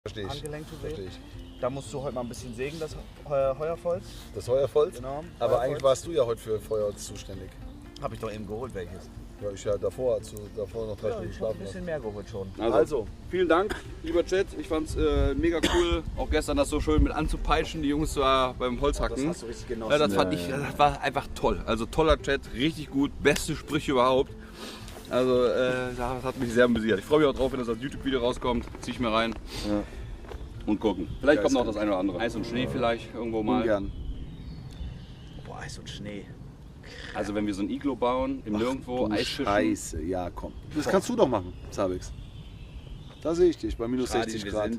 Verstehe ich. angelenkt gewesen. Verstehe ich. Da musst du heute mal ein bisschen sägen, das Heuerholz. Das Heuerholz? Genau. Aber Heuerholz. eigentlich warst du ja heute für Feuerholz zuständig. Habe ich doch eben geholt, welches. Ja, ich ja davor, als du davor noch 3 Ja, Stunden ich habe ein geschlafen hast. bisschen mehr geholt schon. Also, vielen Dank, lieber Chat. Ich fand's mega cool, auch gestern das so schön mit anzupeitschen, die Jungs da beim Holzhacken. Das hast du richtig genossen. Ja, das fand ich, das war einfach toll. Also toller Chat, richtig gut, beste Sprüche überhaupt. Also das hat mich sehr amüsiert. Ich freue mich auch drauf, wenn das als YouTube-Video rauskommt. Zieh ich mir rein und gucken. Vielleicht kommt noch das eine oder andere. Eis und Schnee vielleicht irgendwo mal. Ungern. Boah, Eis und Schnee. Also wenn wir so ein Iglo bauen, im Nirgendwo, Du Eis fischen. Scheiße, ja komm. Das kannst du doch machen, Sabix. Da sehe ich dich, bei minus Schade, 60 wir Grad. sind